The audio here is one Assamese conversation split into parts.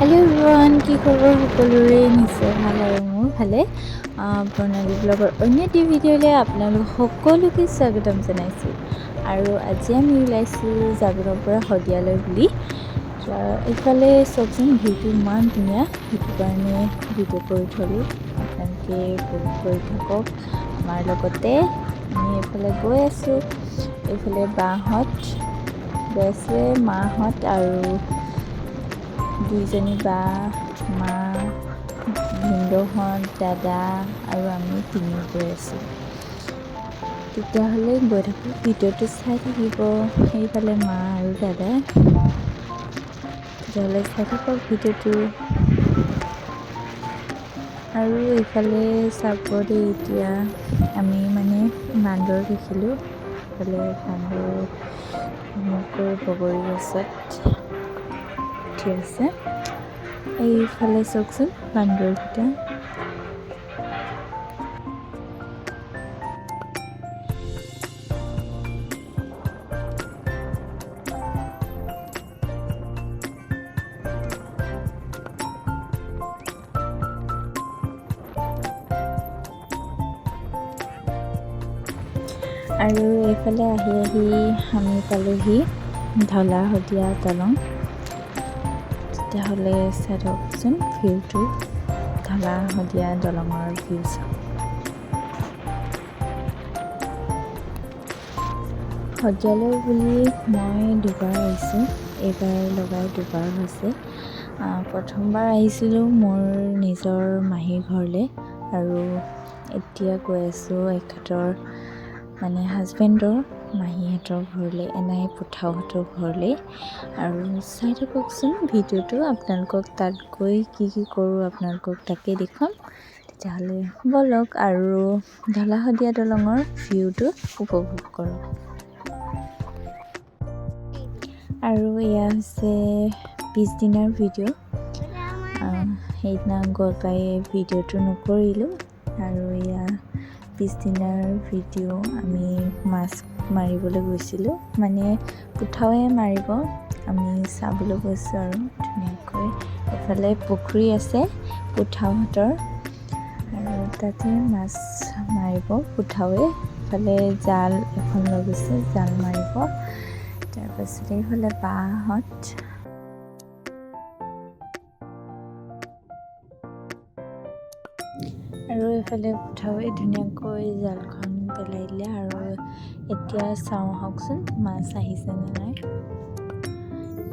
হেল্ল' এভৰিৱান, কি খবৰ সকলোৰে? নিশ্চয় ভাল আৰু মোৰ ভালে। প্ৰণালী ব্লগৰ অন্য এটি ভিডিঅ'লৈ আপোনালোক সকলোকে স্বাগতম জনাইছোঁ। আৰু আজি আমি ওলাইছোঁ জাগোনৰ পৰা শদিয়ালৈ বুলি। এইফালে চাওকচোন, ভিউটো ইমান ধুনীয়া, সেইটো কাৰণে ভিডিঅ' কৰি থ'লোঁ। আপোনালোকে উপভোগ কৰি থাকক আমাৰ লগতে। আমি এইফালে গৈ আছোঁ, এইফালে বাহঁত গৈ আছে, মাহঁত আৰু দুইজনী বা, মা, ভিনদেউহঁত, দাদা আৰু আমি তিনিও গৈ আছোঁ। তেতিয়াহ'লে গৈ থাকোঁ, ভিডিঅ'টো চাই থাকিব। সেইফালে মা আৰু দাদাই, তেতিয়াহ'লে চাই থাকক ভিডিঅ'টো। আৰু এইফালে চাব দেই, এতিয়া আমি বান্দৰ দেখিলোঁ। এইফালে বান্দৰ ধুনীয়াকৈ বগৰী গছত উঠি আছে। এইফালে চাওকচোন বান্দৰকেইটা। আৰু এইফালে আহি আমি পালোহি ঢলা শদিয়া দলং। তেতিয়াহ'লে চাই থাককচোন ভিউটো, ঢলা শদিয়া দলঙৰ ভিউ চাওক। শদিয়ালৈ বুলি মই দুবাৰ আহিছোঁ, এইবাৰ লগাই দুবাৰ হৈছে। প্ৰথমবাৰ আহিছিলোঁ মোৰ নিজৰ মাহীৰ ঘৰলৈ, আৰু এতিয়া গৈ আছোঁ এখেতৰ হাজবেণ্ডৰ মাহীহঁতৰ ঘৰলৈ, এনাই পুঠাহঁতৰ ঘৰলৈ। আৰু চাই থাককচোন ভিডিঅ'টো, আপোনালোকক তাত গৈ কি কৰোঁ আপোনালোকক তাকে দেখুৱাম। তেতিয়াহ'লে ব'লক আৰু ঢলা শদিয়া দলঙৰ ভিউটো উপভোগ কৰক। আৰু এয়া হৈছে পিছদিনাৰ ভিডিঅ'। সেইদিনা গৈ পাই ভিডিঅ'টো নকৰিলোঁ, আৰু এয়া পিছদিনাৰ ভিডিঅ'। আমি মাছ মাৰিবলৈ গৈছিলোঁ, পুঠাৱে মাৰিব, আমি চাবলৈ গৈছোঁ। আৰু ধুনীয়াকৈ এফালে পুখুৰী আছে পুঠাহঁতৰ, আৰু তাতে মাছ মাৰিব পুঠাৱে। এফালে জাল এখন লৈ গৈছে, জাল মাৰিব। তাৰপাছত এইফালে বাহঁত, আৰু এইফালে পুঠাৱে ধুনীয়াকৈ জালখন পেলাই দিলে। আৰু এতিয়া চাওঁ আহকচোন মাছ আহিছেনে নাই।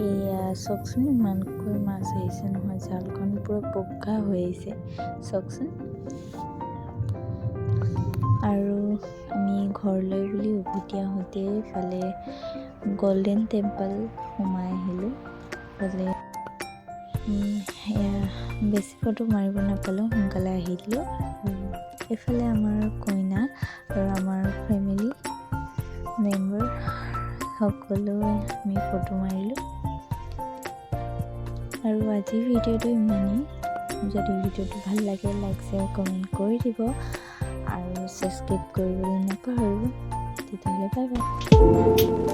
এয়া চাওকচোন, ইমানকৈ মাছ আহিছে নহয়, জালখন পূৰা বগা হৈ আহিছে চাওকচোন। আৰু আমি ঘৰলৈ বুলি উভতি আহোঁতে এইফালে গল্ডেন টেম্পল সোমাই আহিলোঁ। এইফালে বেছি ফটো মাৰিব নাপালোঁ, সোনকালে আহি দিলোঁ। এইফালে আমাৰ কইনা আৰু আমাৰ ফেমিলি মেম্বাৰ সকলোৱে আমি ফটো মাৰিলোঁ। আৰু আজিৰ ভিডিঅ'টো ইমানেই। যদি ভিডিঅ'টো ভাল লাগে লাইক, শ্বেয়াৰ, কমেণ্ট কৰি দিব, আৰু ছাবস্ক্ৰাইব কৰিবলৈ নাপাহৰিব। তেতিয়াহ'লে বাই বাই।